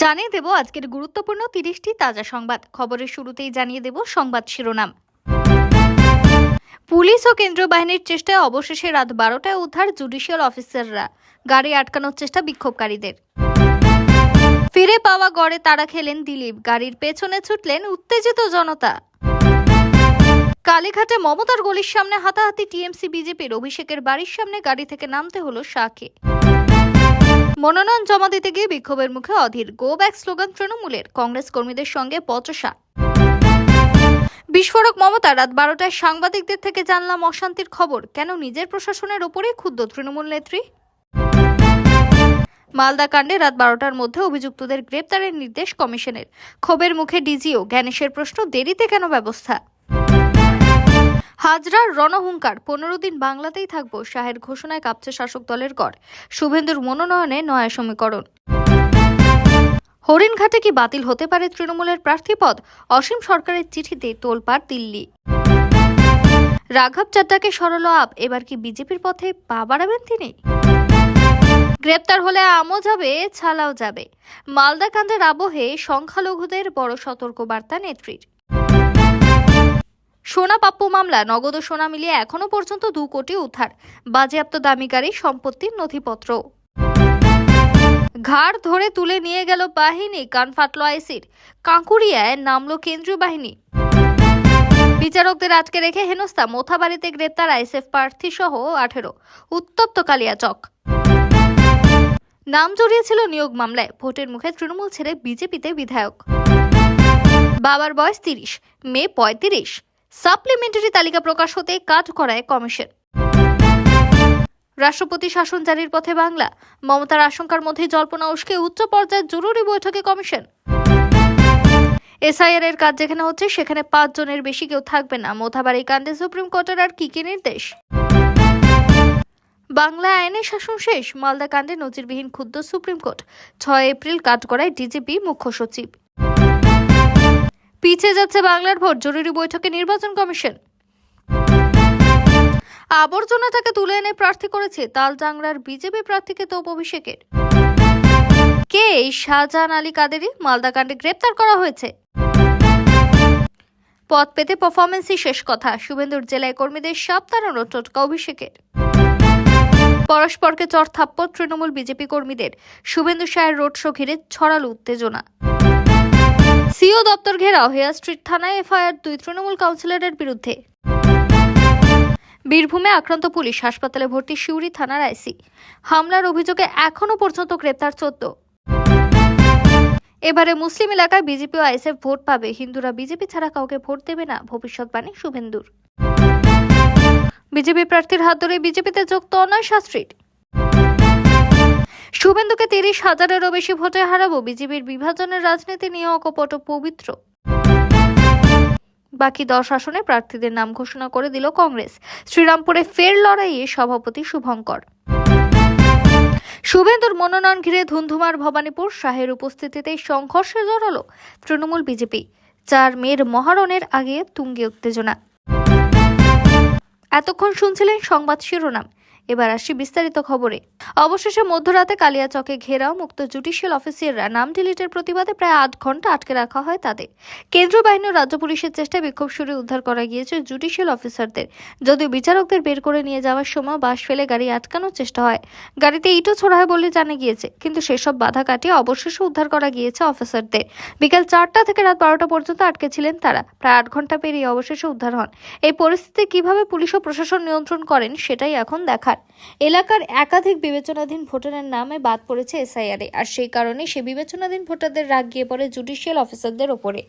জানিয়ে দেব আজকের গুরুত্বপূর্ণ 30টি তাজা সংবাদ। খবরের শুরুতেই জানিয়ে দেব সংবাদ শিরোনাম। পুলিশ ও কেন্দ্রীয় বাহিনীর চেষ্টায় অবশেষে রাত 12টায় উদ্ধার জুডিশিয়াল অফিসাররা। গাড়ি আটকানোর চেষ্টা বিক্ষোভকারীদের। ফিরে পাওয়া গড়ে তাড়া খেলেন দিলীপ, গাড়ির পেছনে ছুটলেন উত্তেজিত জনতা। কালীঘাটে মমতার গলির সামনে হাতাহাতি টিএমসি বিজেপির, অভিষেকের বাড়ির সামনে গাড়ি থেকে নামতে হলো শাহকে। মনোনয়ন জমা দিতে গিয়ে বিক্ষোভের মুখে অধীর, গো ব্যাক স্লোগান তৃণমূলের, কংগ্রেস কর্মীদের সঙ্গে বচসা। বিস্ফোরক মমতা, রাত 12টায় সাংবাদিকদের থেকে জানলাম অশান্তির খবর, কেন নিজের প্রশাসনের ওপরেই ক্ষুব্ধ তৃণমূল নেত্রী। মালদা কাণ্ডে রাত 12টার মধ্যে অভিযুক্তদের গ্রেপ্তারের নির্দেশ কমিশনের, ক্ষোভের মুখে ডিজিও, জ্ঞানেশের প্রশ্ন দেরিতে কেন ব্যবস্থা। হাজরার রণহুঙ্কার, 15 দিন বাংলাতেই থাকবো, শাহের ঘোষণায় কাঁপছে শাসক দলের গড়, শুভেন্দুর মনোনয়নে নয়া সমীকরণ। হরিণঘাটে কি বাতিল হতে পারে তৃণমূলের প্রার্থীপদ, অসীম সরকারের চিঠিতে তোলপাড় দিল্লি। রাঘব চাড্ডাকে সরালো আপ, এবার কি বিজেপির পথে পা বাড়াবেন তিনি। গ্রেপ্তার হলে আমও যাবে, ছালাও যাবে। মালদা কাণ্ডের আবহে সংখ্যালঘুদের বড় সতর্ক বার্তা নেত্রীর। সোনা পাপ্পু মামলা, নগদ ও সোনা মিলিয়ে এখনো পর্যন্ত 2 কোটি উদ্ধার, বাজেয়াপ্ত দামি গাড়ি, সম্পত্তির নথিপত্র। ঘাড় ধরে তুলে নিয়ে গেল বাহিনী, কান ফাটলো আইসির, কাঁকুড়িয়ায় নামলো কেন্দ্রীয় বাহিনী। বিচারকদের আটকে রেখে হেনস্থা, মোথাবাড়িতে গ্রেপ্তার আইএসএফ প্রার্থী সহ 18, উত্তপ্ত কালিয়াচক। নাম জড়িয়েছিল নিয়োগ মামলায়, ভোটের মুখে তৃণমূল ছেড়ে বিজেপিতে বিধায়ক। বাবার বয়স 30, মেয়ে 35, সাপ্লিমেন্টারি তালিকা প্রকাশ হতে কাজ করায় কমিশন। রাষ্ট্রপতি শাসন জারির পথে বাংলা, মমতার আশঙ্কার মধ্যে জল্পনা উস্কে উচ্চ পর্যায়ের জরুরি বৈঠকে কমিশন। এসআইআর এর কাজ যেখানে হচ্ছে সেখানে 5 জনের বেশি কেউ থাকবে না, মোথাবাড়ি কাণ্ডে সুপ্রিম কোর্টের আর কি নির্দেশ। বাংলা আইনের শাসন শেষ, মালদা কাণ্ডে নজিরবিহীন ক্ষুব্ধ সুপ্রিম কোর্ট, 6 এপ্রিল কাঠগড়ায় ডিজিপি মুখ্য সচিব। পিছিয়ে যাচ্ছে বাংলার ভোট, জরুরি বৈঠকে নির্বাচন কমিশন। আবর্জনাটাকে তুলে এনে প্রার্থী করেছে তালজাংড়ার বিজেপি প্রার্থীকে তোপ অভিষেকের। কে এই শাহজাহান আলী কাদেরি, মালদা কাণ্ডে গ্রেপ্তার করা হয়েছে। পদ পেতে পারফরমেন্সই শেষ কথা, শুভেন্দুর জেলায় কর্মীদের সাপ তাড়ানোর টোটকা অভিষেকের। পরস্পরকে চড় থাপ্পড় তৃণমূল বিজেপি কর্মীদের, শুভেন্দু শাহের রোড শো ঘিরে ছড়ালো উত্তেজনা। সিও দপ্তর ঘেরাও, হেয়ার স্ট্রিট থানায় এফআইআর 2 তৃণমূল কাউন্সিলরের বিরুদ্ধে। বীরভূমে আক্রান্ত পুলিশ, হাসপাতালে ভর্তি সিউড়ি থানার আইসি, হামলার অভিযোগে এখনো পর্যন্ত গ্রেপ্তার 14। এবারে মুসলিম এলাকায় বিজেপি ও আইএসএফ ভোট পাবে, হিন্দুরা বিজেপি ছাড়া কাউকে ভোট দেবে না, ভবিষ্যৎবাণী শুভেন্দুর। বিজেপি প্রার্থীর হাত ধরে বিজেপিতে যোগ তনয় শাস্ত্রীর। শুভেন্দুকে 30,000-এরও বেশি ভোটে হারাবো, বিজেপির বিভাজনের রাজনীতি নিয়ে অকপট পবিত্র। বাকি 10 আসনে প্রার্থীদের নাম ঘোষণা করে দিল কংগ্রেস, শ্রীরামপুরে ফের লড়াইয়ে সভাপতি শুভঙ্কর। শুভেন্দুর মনোনয়ন ঘিরে ধুন্ধুমার ভবানীপুর, শাহের উপস্থিতিতে সংঘর্ষে জড়ালো তৃণমূল বিজেপি, 4 মেয়ের মহারণের আগে তুঙ্গে উত্তেজনা। এতক্ষণ শুনছিলেন সংবাদ শিরোনাম, এবার আসি বিস্তারিত খবরে। অবশেষে মধ্যরাতে কালিয়াচকে ঘেরাও মুক্ত জুডিশিয়াল অফিসাররা, নাম ডিলিটের প্রতিবাদে প্রায় 8 ঘন্টা আটকে রাখা হয় তাদের। কেন্দ্রীয় বাহিনী ও রাজ্য পুলিশের চেষ্টায় বিক্ষোভ শুরু উদ্ধার করা গিয়েছে জুডিশিয়াল অফিসারদের, যদিও বিচারকদের বের করে নিয়ে যাওয়ার সময় বাস ফেলে গাড়ি আটকানোর চেষ্টা হয়, গাড়িতে ইটও ছোড়া হয় বলে জানা গিয়েছে, কিন্তু সেসব বাধা কাটিয়ে অবশেষে উদ্ধার করা গিয়েছে অফিসারদের। বিকেল 4টা থেকে রাত 12টা পর্যন্ত আটকে ছিলেন তারা, প্রায় 8 ঘন্টা পেরিয়ে অবশেষে উদ্ধার হন। এই পরিস্থিতি কিভাবে পুলিশ ও প্রশাসন নিয়ন্ত্রণ করেন সেটাই এখন দেখার। এলাকার একাধিক বিবেচনাধীন ভোটারের নামে বাদ পড়েছে এসআইআরে, আর সেই কারণে সেই বিবেচনাধীন ভোটারদের রাগ গিয়ে পড়ে জুডিশিয়াল অফিসারদের ওপরে।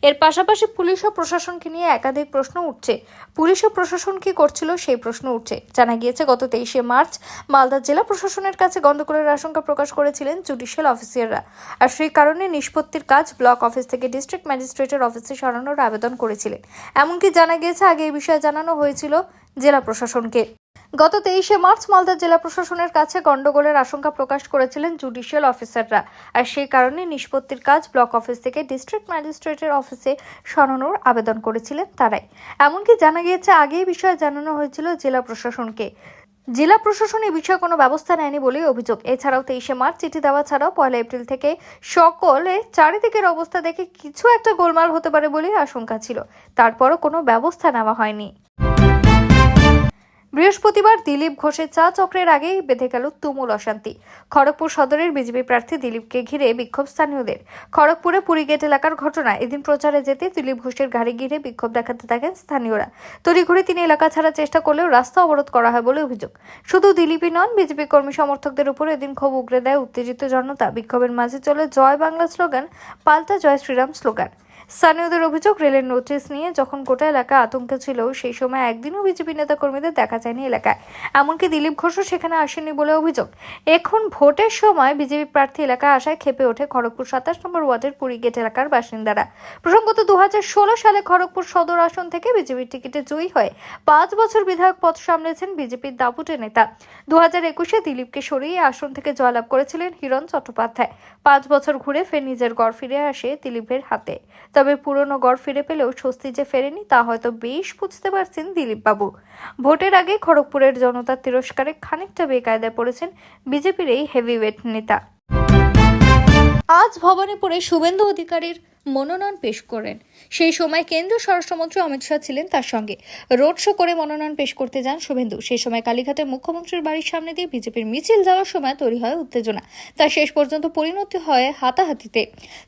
এর পাশাপাশি পুলিশ ও প্রশাসনকে নিয়ে একাধিক প্রশ্ন উঠছে, পুলিশ ও প্রশাসন কি করছিল সেই প্রশ্ন উঠছে। জানা গিয়েছে গত 23শে মার্চ মালদা জেলা প্রশাসনের কাছে গন্ডগোলের আশঙ্কা প্রকাশ করেছিলেন জুডিশিয়াল অফিসাররা, আর সেই কারণে নিষ্পত্তির কাজ ব্লক অফিস থেকে ডিস্ট্রিক্ট ম্যাজিস্ট্রেটের অফিসে সরানোর আবেদন করেছিলেন। এমনকি জানা গিয়েছে আগে এই বিষয়ে জানানো হয়েছিল জেলা প্রশাসনকে। গত 23শে মার্চ মালদা জেলা প্রশাসনের কাছে গন্ডগোলের আশঙ্কা প্রকাশ করেছিলেন জুডিশিয়াল অফিসাররা, আর সেই কারণে নিষ্পত্তির কাজ ব্লক অফিস থেকে ডিস্ট্রিক্ট ম্যাজিস্ট্রেটের অফিসে সরানোর আবেদন করেছিলেন তারাই। এমনকি জানা গিয়েছে আগে এই বিষয়ে জানানো হয়েছিল জেলা প্রশাসনকে। জেলা প্রশাসন এই বিষয়ে কোনো ব্যবস্থা নেয়নি বলেই অভিযোগ। এছাড়াও 23শে মার্চ চিঠি দেওয়া ছাড়াও 1 এপ্রিল থেকে সকলে চারিদিকের অবস্থা দেখে কিছু একটা গোলমাল হতে পারে বলেই আশঙ্কা ছিল, তারপরও কোনো ব্যবস্থা নেওয়া হয়নি। বৃহস্পতিবার দিলীপ ঘোষের চা চক্রের আগেই বেঁধে গেল তুমুল অশান্তি। খড়গপুর সদরের বিজেপি প্রার্থী দিলীপকে ঘিরে বিক্ষোভ স্থানীয়দের। খড়গপুরে পুরী গেট এলাকার ঘটনা। এদিন প্রচারে যেতে দিলীপ ঘোষের গাড়ি ঘিরে বিক্ষোভ দেখাতে থাকেন স্থানীয়রা। তড়িঘড়ি তিনি এলাকা ছাড়ার চেষ্টা করলেও রাস্তা অবরোধ করা হয় বলে অভিযোগ। শুধু দিলীপই নন, বিজেপি কর্মী সমর্থকদের উপর এদিন ক্ষোভ উগরে দেয় উত্তেজিত জনতা। বিক্ষোভের মাঝে চলে জয় বাংলা স্লোগান, পাল্টা জয় শ্রীরাম স্লোগান। স্থানীয়দের অভিযোগ, রেলের নোটিশ নিয়ে যখন গোটা এলাকা আতঙ্কে ছিল, সেই সময় একদিনও বিজেপি নেতা কর্মীদের দেখা যায়নি এলাকায়। এমনকি দিলীপ ঘোষও সেখানে আসেনি বলে অভিযোগ। এখন ভোটের সময় বিজেপি প্রার্থী এলাকায় আসায় ক্ষেপে ওঠে খড়গপুর 27 নম্বর ওয়ার্ডের পুরী গেট এলাকার বাসিন্দারা। প্রসঙ্গত 2016 সালে খড়গপুর সদর আসন থেকে বিজেপির টিকিটে জয়ী হয়ে 5 বছর বিধায়ক পদ সামলেছেন বিজেপির দাপুটে নেতা। 2021-এ দিলীপকে সরিয়ে আসন থেকে জয়লাভ করেছিলেন হিরণ চট্টোপাধ্যায়। 5 বছর ঘুরে ফের নিজের গড় ফিরে আসে দিলীপের হাতে। তবে পুরনো গড় ফিরে পেলেও স্বস্তি যে ফেরেনি তা হয়তো বেশ বুঝতে পারছেন দিলীপ বাবু। ভোটের আগে খড়গপুরের জনতার তিরস্কারে খানিকটা বেকায়দায় পড়েছেন বিজেপির এই হেভিওয়েট নেতা। আজ ভবানীপুরে শুভেন্দু অধিকারীর মনোনয়ন পেশ করেন। সেই সময় কেন্দ্রীয় স্বরাষ্ট্রমন্ত্রী অমিত শাহ ছিলেন তার সঙ্গে। রোড শো করে মনোনয়ন পেশ করতে যান শুভেন্দু। সেই সময় কালীঘাটের মুখ্যমন্ত্রীর বাড়ির সামনে দিয়ে বিজেপির মিছিল যাওয়ার সময় তৈরি হয় উত্তেজনা। তা শেষ পর্যন্ত পরিণতি হয় হাতাহাতিতে।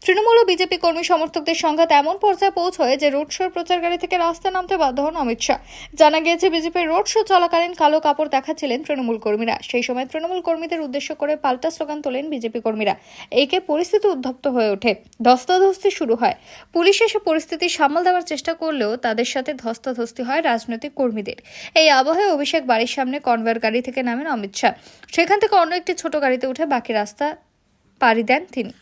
তৃণমূল ও বিজেপি কর্মী সমর্থকদের সংঘাত এমন পর্যায়ে পৌঁছয় যে রোড শোর প্রচার গাড়ি থেকে রাস্তায় নামতে বাধ্য হন অমিত শাহ। জানা গিয়েছে, বিজেপির রোড শো চলাকালীন কালো কাপড় দেখাচ্ছিলেন তৃণমূল কর্মীরা। সেই সময় তৃণমূল কর্মীদের উদ্দেশ্য করে পাল্টা স্লোগান তোলেন বিজেপি কর্মীরা। একে পরিস্থিতি উত্তপ্ত হয়ে ওঠে, ধস্তাধস্তি শুরু হয়। পুলিশ এসে পরিস্থিতি সামাল দেওয়ার চেষ্টা করলেও তাদের সাথে ধস্তাধস্তি হয় রাজনৈতিক কর্মীদের। এই আবহে অভিষেক বাড়ির সামনে কনভয়ের গাড়ি থেকে নামেন অমিত শাহ। সেখান থেকে অন্য একটি ছোট গাড়িতে উঠে বাকি রাস্তা পাড়ি দেন তিনি।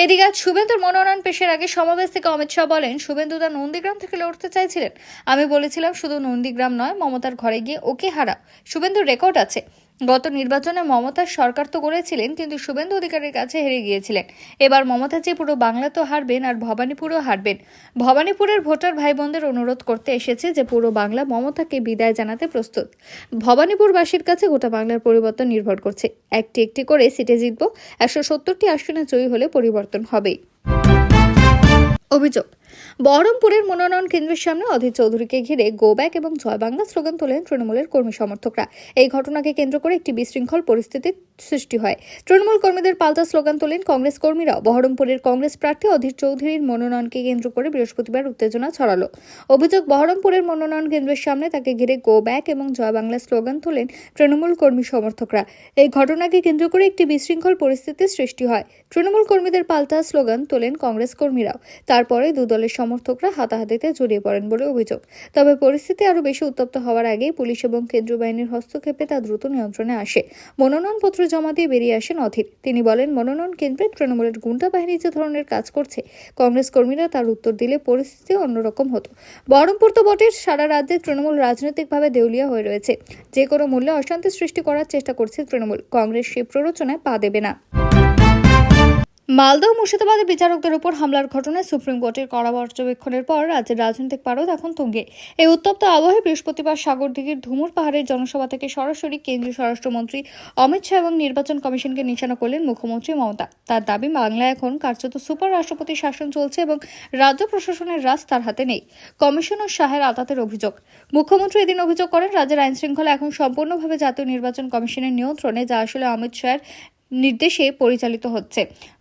এদিকে আজ শুভেন্দুর মনোনয়ন পেশের আগে সমাবেশ থেকে অমিত শাহ বলেন, শুভেন্দুদা নন্দীগ্রাম থেকে লড়তে চাইছিলেন। আমি বলেছিলাম শুধু নন্দীগ্রাম নয়, মমতার ঘরে গিয়ে ওকে হারাও। শুভেন্দুর রেকর্ড আছে। গত নির্বাচনে মমতার সরকার তো গড়েছিলেন, কিন্তু শুভেন্দু অধিকারীর কাছে হেরে গিয়েছিলেন। এবার মমতা যে পুরো বাংলা তো হারবেন আর ভবানীপুরও হারবেন। ভবানীপুরের ভোটার ভাই বোনদের অনুরোধ করতে এসেছে যে পুরো বাংলা মমতাকে বিদায় জানাতে প্রস্তুত। ভবানীপুরবাসীর কাছে গোটা বাংলার পরিবর্তন নির্ভর করছে। একটি একটি করে সিটে জিতব। 170টি আসনে জয়ী হলে পরিবর্তন হবেই। অভিযোগ, বহরমপুরের মনোনয়ন কেন্দ্রের সামনে অধীর চৌধুরীকে ঘিরে গো ব্যাক এবং জয় বাংলা স্লোগান তোলেন তৃণমূলের কর্মী সমর্থকরা। এই ঘটনাকে কেন্দ্র করে একটি বিশৃঙ্খল পরিস্থিতির সৃষ্টি হয়। তৃণমূল কর্মীদের পাল্টা স্লোগান তোলেন কংগ্রেস কর্মীরাও। বহরমপুরের কংগ্রেস প্রার্থী অধীর চৌধুরীর মনোনয়নকে কেন্দ্র করে বৃহস্পতিবার উত্তেজনা ছড়ালো। অভিযোগ, বহরমপুরের মনোনয়ন কেন্দ্রের সামনে তাকে ঘিরে গো ব্যাক এবং জয় বাংলা স্লোগান তোলেন তৃণমূল কর্মী সমর্থকরা। এই ঘটনাকে কেন্দ্র করে একটি বিশৃঙ্খল পরিস্থিতির সৃষ্টি হয়। তৃণমূল কর্মীদের পাল্টা স্লোগান তোলেন কংগ্রেস কর্মীরাও। তারপরে দুদলের সমর্থকরা হাতাহাতিতে জড়িয়ে পড়েন বলে অভিযোগ। তবে পরিস্থিতি আরও বেশি উত্তপ্ত হওয়ার আগেই পুলিশ এবং কেন্দ্রীয় বাহিনীর হস্তক্ষেপে তা দ্রুত নিয়ন্ত্রণে আসে। মনোনয়নপত্র জমা দিয়ে বেরিয়ে আসেন অধীর। তিনি বলেন, মনোনয়ন কেন্দ্রে তৃণমূলের গুন্ডা বাহিনী যে ধরনের কাজ করছে, কংগ্রেস কর্মীরা তার উত্তর দিলে পরিস্থিতি অন্যরকম হতো। বহরমপুর তো বটের, সারা রাজ্যে তৃণমূল রাজনৈতিকভাবে দেউলিয়া হয়ে রয়েছে। যে কোনো মূল্যে অশান্তি সৃষ্টি করার চেষ্টা করছে তৃণমূল। কংগ্রেস সেই প্ররোচনায় পা দেবে না। মালদা ও মুর্শিদাবাদে বিচারকদের উপর হামলার ঘটনায় সুপ্রিম কোর্টের কড়া পর্যবেক্ষণের পর রাজ্যের রাজনৈতিক পারদ এখন তুঙ্গে। এই উত্তপ্ত আবহে বৃহস্পতিবার সাগরদিঘির ধুমুর পাহাড়ের জনসভা থেকে সরাসরি কেন্দ্রীয় স্বরাষ্ট্রমন্ত্রী অমিত শাহ এবং নির্বাচন কমিশনকে নিশানা করলেন মুখ্যমন্ত্রী মমতা। তার দাবি, বাংলায় এখন কার্যত সুপার রাষ্ট্রপতি শাসন চলছে এবং রাজ্য প্রশাসনের রাজ তার হাতে নেই। কমিশনার শাহের আতাতের অভিযোগ। মুখ্যমন্ত্রী এদিন অভিযোগ করেন, রাজ্যের আইন শৃঙ্খলা এখন সম্পূর্ণভাবে জাতীয় নির্বাচন কমিশনের নিয়ন্ত্রণে, যা আসলে অমিত শাহের নির্দেশে পরিচালিত হচ্ছে।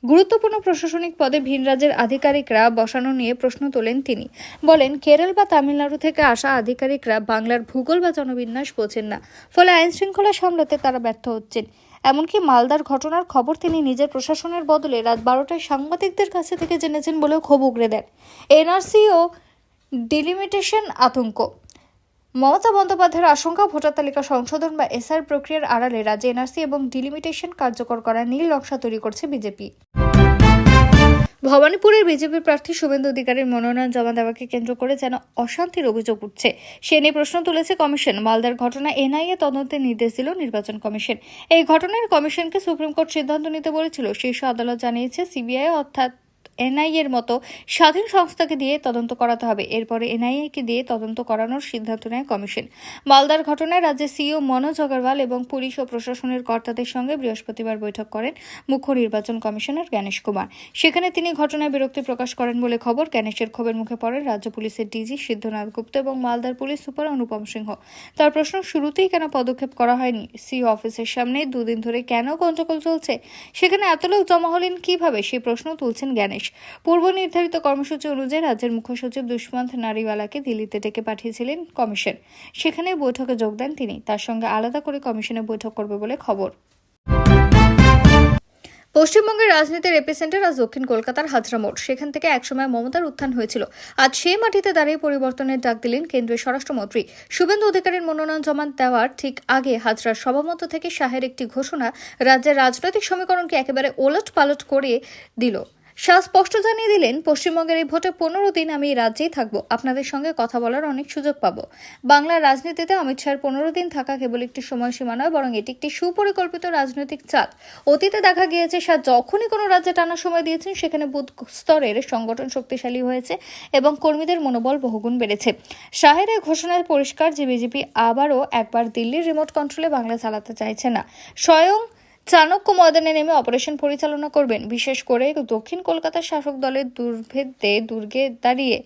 গুরুত্বপূর্ণ প্রশাসনিক পদে ভিন রাজ্যের আধিকারিকরা বসানো নিয়ে প্রশ্ন তোলেন তিনি। বলেন, কেরল বা তামিলনাড়ু থেকে আসা আধিকারিকরা বাংলার ভূগোল বা জনবিন্যাস বোঝেন না, ফলে আইন শৃঙ্খলা সামলাতে তারা ব্যর্থ হচ্ছেন। এমনকি মালদার ঘটনার খবর তিনি নিজের প্রশাসনের বদলে রাত 12টায় সাংবাদিকদের কাছে থেকে জেনেছেন বলেও ক্ষোভ উগরে দেন। এনআরসি ও ডিলিমিটেশন আতঙ্ক। মমতা বন্দ্যোপাধ্যায়ের আশঙ্কা, ভোটার তালিকা সংশোধন বা এসআর প্রক্রিয়ার আড়ালে রাজ্যে এনআরসি এবং ডিলিমিটেশন কার্যকর করার নীল নকশা তৈরি করছে বিজেপি। ভবানীপুরের বিজেপি প্রার্থী শুভেন্দু অধিকারীর মনোনয়ন জমা দেওয়াকে কেন্দ্র করে যেন অশান্তির অভিযোগ উঠছে, সে নিয়ে প্রশ্ন তুলেছে কমিশন। মালদার ঘটনা এনআইএ তদন্তের নির্দেশ দিল নির্বাচন কমিশন। এই ঘটনায় কমিশনকে সুপ্রিম কোর্ট সিদ্ধান্ত নিতে বলেছিল। শীর্ষ আদালত জানিয়েছে, সিবিআই অর্থাৎ এনআইএ এর মতো স্বাধীন সংস্থাকে দিয়ে তদন্ত করাতে হবে। এরপরে এনআইএ কে দিয়ে তদন্ত করানোর সিদ্ধান্ত নেয় কমিশন। মালদার ঘটনায় রাজ্যের সিইও মনোজ অগ্রওয়াল এবং পুলিশ ও প্রশাসনের কর্তাদের সঙ্গে বৃহস্পতিবার বৈঠক করেন মুখ্য নির্বাচন কমিশনার জ্ঞানেশ কুমার। সেখানে তিনি ঘটনায় বিরক্তি প্রকাশ করেন বলে খবর। জ্ঞানেশের ক্ষোভের মুখে পড়েন রাজ্য পুলিশের ডিজি সিদ্ধনাথ গুপ্ত এবং মালদার পুলিশ সুপার অনুপম সিংহ। তার প্রশ্ন, শুরুতেই কেন পদক্ষেপ করা হয়নি? সিইও অফিসের সামনে দুদিন ধরে কেন গন্ডগোল চলছে? সেখানে এত লোক জমা হলেন কিভাবে? সেই প্রশ্ন তুলছেন জ্ঞানেশ। পূর্ব নির্ধারিত কর্মসূচি অনুযায়ী রাজ্যের মুখ্য সচিব দুষ্মন্ত নারিওয়ালাকে দিল্লিতে ডেকে পাঠিয়েছিলেন কমিশন। সেখানে বৈঠকে যোগ দেন তিনি। তার সঙ্গে আলাদা করে কমিশনে বৈঠক করবে বলে খবর। পশ্চিমবঙ্গের রাজনীতির এপিসেন্টার আজ দক্ষিণ কলকাতার হাজরা মোড়। সেখান থেকে একসময় মমতার উত্থান হয়েছিল। আজ সেই মাটিতে দাঁড়িয়ে পরিবর্তনের ডাক দিলেন কেন্দ্রীয় স্বরাষ্ট্রমন্ত্রী। শুভেন্দু অধিকারীর মনোনয়ন জমা দেওয়ার ঠিক আগে হাজরার সভামঞ্চ থেকে শাহের একটি ঘোষণা রাজ্যের রাজনৈতিক সমীকরণকে একেবারে ওলটপালট করে দিল। শাহ স্পষ্ট জানিয়ে দিলেন, পশ্চিমবঙ্গের এই ভোটে 15 দিন আমি রাজ্যেই থাকবো, আপনাদের সঙ্গে কথা বলার অনেক সুযোগ পাবো। বাংলার রাজনীতিতে অমিত শাহের 15 দিন থাকা কেবল একটি সময়সীমা নয়, বরং এটি একটি সুপরিকল্পিত রাজনৈতিক চাল। অতীতে দেখা গিয়েছে শাহ যখনই কোনো রাজ্যে টানা সময় দিয়েছেন, সেখানে বুথ স্তরের সংগঠন শক্তিশালী হয়েছে এবং কর্মীদের মনোবল বহুগুণ বেড়েছে। শাহের এই ঘোষণায় পরিষ্কার যে বিজেপি আবারও একবার দিল্লির রিমোট কন্ট্রোলে বাংলা চালাতে চাইছে না, স্বয়ং চাণক্য ময়দানে নেমে অপারেশন পরিচালনা করবেন। বিশেষ করে দক্ষিণ কলকাতার শাসক দলের দুর্ভেদ্যে দুর্গে দাঁড়িয়ে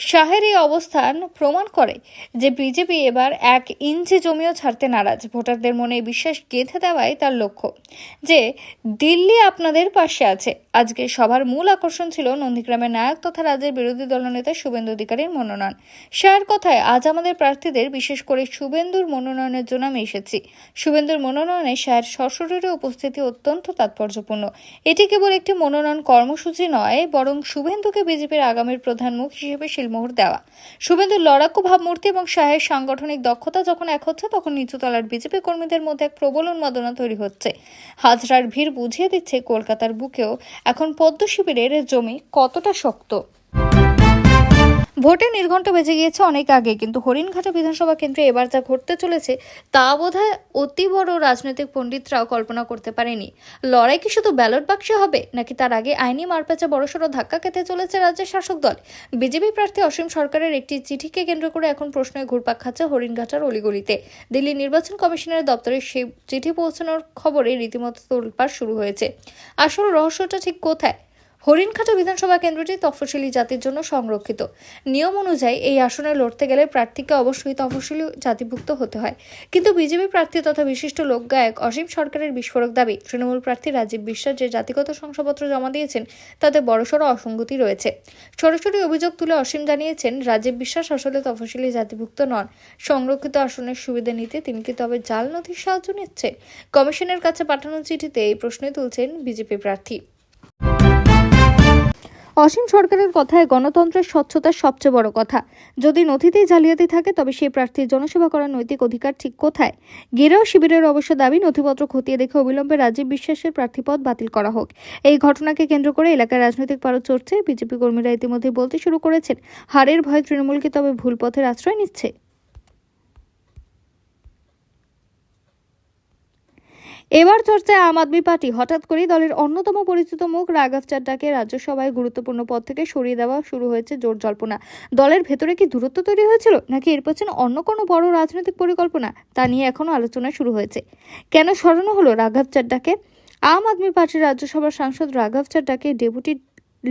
শাহের এই অবস্থান প্রমাণ করে যে বিজেপি এবার 1 ইঞ্চি জমিও ছাড়তে নারাজ। ভোটারদের মনে বিশ্বাস গেঁথে দেওয়াই তার লক্ষ্য যে দিল্লি আপনাদের পাশে আছে। আজকে সবার মূল আকর্ষণ ছিল নন্দীগ্রামের নায়ক তথা রাজ্যের বিরোধী দলনেতা শুভেন্দু অধিকারীর মনোনয়ন। শাহের কথায়, আজ আমাদের প্রার্থীদের, বিশেষ করে শুভেন্দুর মনোনয়নের জন্য আমি এসেছি। শুভেন্দুর মনোনয়নে শাহের সশরীরে উপস্থিতি অত্যন্ত তাৎপর্যপূর্ণ। এটি কেবল একটি মনোনয়ন কর্মসূচি নয়, বরং শুভেন্দুকে বিজেপির আগামীর প্রধান মুখ হিসেবে শিলমোহর দেওয়া। শুভেন্দুর লড়াকু ভাবমূর্তি এবং শাহের সাংগঠনিক দক্ষতা যখন এক হচ্ছে, তখন নিচুতলার বিজেপি কর্মীদের মধ্যে এক প্রবল উন্মাদনা তৈরি হচ্ছে। হাজরার ভিড় বুঝিয়ে দিচ্ছে কলকাতার বুকেও এখন পদ্ম শিবিরের জমি কতটা শক্ত। ভোটে নির্ঘণ্ট বেজে গিয়েছে অনেক আগে, কিন্তু হরিণঘাটা বিধানসভা কেন্দ্রে এবার যা ঘটতে চলেছে তা বোধহয় অতি বড় রাজনৈতিক পণ্ডিতরাও কল্পনা করতে পারেনি। লড়াই কি শুধু ব্যালট বাক্সে হবে, নাকি তার আগে আইনি মারপ্যাঁচে বড়সড় ধাক্কা খেতে চলেছে রাজ্যের শাসক দল? বিজেপি প্রার্থী অসীম সরকারের একটি চিঠিকে কেন্দ্র করে এখন প্রশ্নে ঘুরপাক খাচ্ছে হরিণঘাটার অলিগলিতে। দিল্লি নির্বাচন কমিশনের দপ্তরে সেই চিঠি পৌঁছানোর খবরে রীতিমতো তোলপাড় শুরু হয়েছে। আসল রহস্যটা ঠিক কোথায়? হরিণঘাটা বিধানসভা কেন্দ্রটি তফসিলি জাতির জন্য সংরক্ষিত। নিয়ম অনুযায়ী এই আসনে লড়তে গেলে প্রার্থীকে অবশ্যই তফসিলি জাতিভুক্ত হতে হয়। কিন্তু বিজেপি প্রার্থী তথা বিশিষ্ট লোকগায়ক অসীম সরকারের বিস্ফোরক দাবি, তৃণমূল প্রার্থী রাজীব বিশ্বাস যে জাতিগত শংসাপত্র জমা দিয়েছেন তাতে বড়সড় অসঙ্গতি রয়েছে। সরাসরি অভিযোগ তুলে অসীম জানিয়েছেন, রাজীব বিশ্বাস আসলে তফসিলি জাতিভুক্ত নন। সংরক্ষিত আসনের সুবিধা নিতে তিনি কি তবে জাল নথির সাহায্য নিচ্ছেন? কমিশনের কাছে পাঠানো চিঠিতে এই প্রশ্নই তুলছেন বিজেপি প্রার্থী। অসীম সরকারের কথায় গণতন্ত্রের স্বচ্ছতা সবচেয়ে বড় কথা। যদি নথিতেই জালিয়াতি থাকে, তবে সেই প্রার্থীর জনসেবা করার নৈতিক অধিকার ঠিক কোথায়? গেরুয়া শিবিরের অবশ্য দাবি, নথিপত্র খতিয়ে দেখে অবিলম্বে রাজীব বিশ্বাসের প্রার্থীপদ বাতিল করা হোক। এই ঘটনাকে কেন্দ্র করে এলাকায় রাজনৈতিক পারদ চড়ছে। বিজেপি কর্মীরা ইতিমধ্যে বলতে শুরু করেছেন, হারের ভয়ে তৃণমূল কি তবে ভুল পথের আশ্রয় নিচ্ছে? এবার চর্চায় আম আদমি পার্টি। হঠাৎ করেই দলের অন্যতম পরিচিত মুখ রাঘব চাড্ডাকে রাজ্যসভায় গুরুত্বপূর্ণ পদ থেকে সরিয়ে দেওয়া শুরু হয়েছে জোর জল্পনা। দলের ভেতরে কি দূরত্ব তৈরি হয়েছিল, নাকি এর পেছনে অন্য কোনো বড় রাজনৈতিক পরিকল্পনা? তা নিয়ে এখনো আলোচনা শুরু হয়েছে। কেন সরানো হলো রাঘব চাড্ডাকে? আম আদমি পার্টির রাজ্যসভার সাংসদ রাঘব চাড্ডাকে ডেপুটি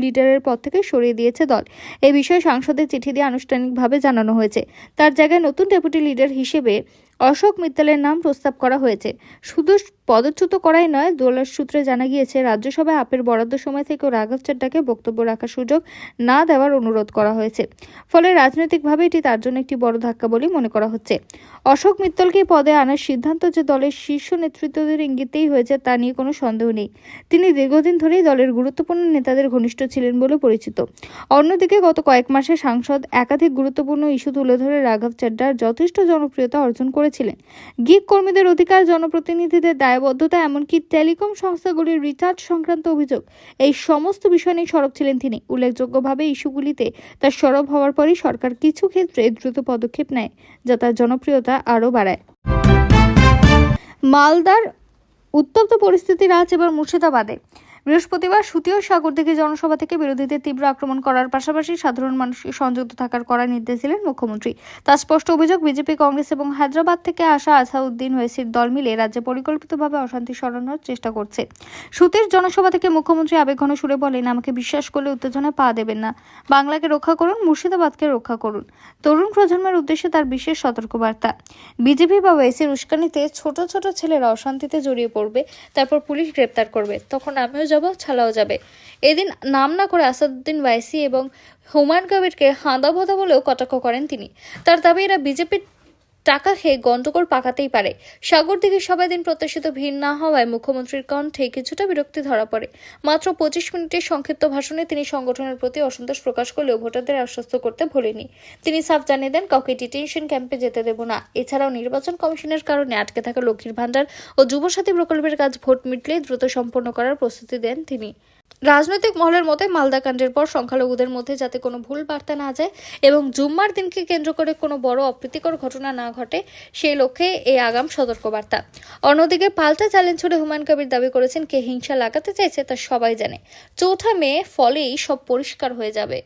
লিডারের পদ থেকে সরিয়ে দিয়েছে দল। এই বিষয়ে সাংসদের চিঠি দিয়ে আনুষ্ঠানিকভাবে জানানো হয়েছে। তার জায়গায় নতুন ডেপুটি লিডার হিসেবে অশোক মিত্তালের নাম প্রস্তাব করা হয়েছে। শুধু পদচ্যুত করাই নয়, দলের সূত্রে জানা গিয়েছে রাজ্যসভায় আপের বরাদ্দ সময় থেকেও রাঘব চাড্ডাকে বক্তব্য রাখার সুযোগ না দেওয়ার অনুরোধ করা হয়েছে। ফলে রাজনৈতিকভাবে এটি তার জন্য একটি বড় ধাক্কা বলেই মনে করা হচ্ছে। অশোক মিত্তালকে পদে আনার সিদ্ধান্ত যে দলের শীর্ষ নেতৃত্বদের ইঙ্গিতেই হয়েছে তা নিয়ে কোনো সন্দেহ নেই। তিনি দীর্ঘদিন ধরেই দলের গুরুত্বপূর্ণ নেতাদের ঘনিষ্ঠ ছিলেন বলে পরিচিত। অন্যদিকে গত কয়েক মাসে সাংসদ একাধিক গুরুত্বপূর্ণ ইস্যু তুলে ধরে রাঘব চাড্ডার যথেষ্ট জনপ্রিয়তা অর্জন করেছিলেন। গিগ কর্মীদের অধিকার, জনপ্রতিনিধিদের দায়বদ্ধতা, এমনকি টেলিকম সংস্থাগুলির রিচার্জ সংক্রান্ত অভিযোগ, এই সমস্ত বিষয় নিয়ে সরব ছিলেন তিনি। উল্লেখযোগ্যভাবে ইস্যুগুলিতে তার সরব হওয়ার পরই সরকার কিছু ক্ষেত্রে দ্রুত পদক্ষেপ নেয়, যা তার জনপ্রিয়তা আরও বাড়ায়। মালদার উত্তপ্ত পরিস্থিতির আজ এবার মুর্শিদাবাদে। বৃহস্পতিবার সুতীয় সাগরদিঘি জনসভা থেকে বিরোধীদের তীব্র আক্রমণ করার পাশাপাশি সাধারণ মানুষকে সংযুক্ত থাকার কড়া নির্দেশ দিলেন মুখ্যমন্ত্রী। তার স্পষ্ট অভিযোগ, বিজেপি, কংগ্রেস এবং হায়দ্রাবাদ থেকে আসা আসাউদ্দিন ওয়েসির দল মিলে রাজ্যে পরিকল্পিতভাবে অশান্তি সরানোর চেষ্টা করছে। সুতীর জনসভা থেকে মুখ্যমন্ত্রী আবেগঘন সুরে বলেন, আমাকে বিশ্বাস করলে উত্তেজনায় পা দেবেন না। বাংলাকে রক্ষা করুন, মুর্শিদাবাদকে রক্ষা করুন। তরুণ প্রজন্মের উদ্দেশ্যে তার বিশেষ সতর্কবার্তা। বিজেপি বা ওয়েসির উস্কানিতে ছোট ছোট ছেলেরা অশান্তিতে জড়িয়ে পড়বে, তারপর পুলিশ গ্রেপ্তার করবে, তখন আমিও যাব, ছালাও যাবে। এদিন নাম না করে আসাদুদ্দিন ওয়াইসি এবং হুমায়ুন কবিরকে হাঁদাভোঁদা বলেও কটাক্ষ করেন তিনি। তার দাবি, এরা বিজেপির টাকা খেয়ে গন্ডগোল পাকাতেই পারে। সাগরদিঘির সবাই দিন প্রত্যাশিত ভিড় না হওয়ায় মুখ্যমন্ত্রীর কণ্ঠে কিছুটা বিরক্তি ধরা পড়ে। মাত্র 25 মিনিটের সংক্ষিপ্ত ভাষণে তিনি সংগঠনের প্রতি অসন্তোষ প্রকাশ করলেও ভোটারদের আশ্বস্ত করতে ভোলেনি। তিনি সাফ জানিয়ে দেন, কাউকে ডিটেনশন ক্যাম্পে যেতে দেব না। এছাড়াও নির্বাচন কমিশনের কারণে আটকে থাকা লক্ষ্মীর ভান্ডার ও যুবসাথী প্রকল্পের কাজ ভোট মিটলেই দ্রুত সম্পন্ন করার প্রস্তুতি দেন তিনি। রাজনৈতিক মহলের মতে মালদা কাণ্ডের পর সংখ্যালঘুদের মধ্যে যাতে কোনো ভুল বার্তা না যায় এবং জুম্মার দিনকে কেন্দ্র করে কোনো বড় অপ্রীতিকর ঘটনা না ঘটে, সেই লক্ষ্যে এই আগাম সতর্কবার্তা। অন্যদিকে পাল্টা চ্যালেঞ্জ ছুড়ে হুমায়ুন কবির দাবি করেছেন, কে হিংসা লাগাতে চাইছে তা সবাই জানে। 4 মে ফলেই সব পরিষ্কার হয়ে যাবে।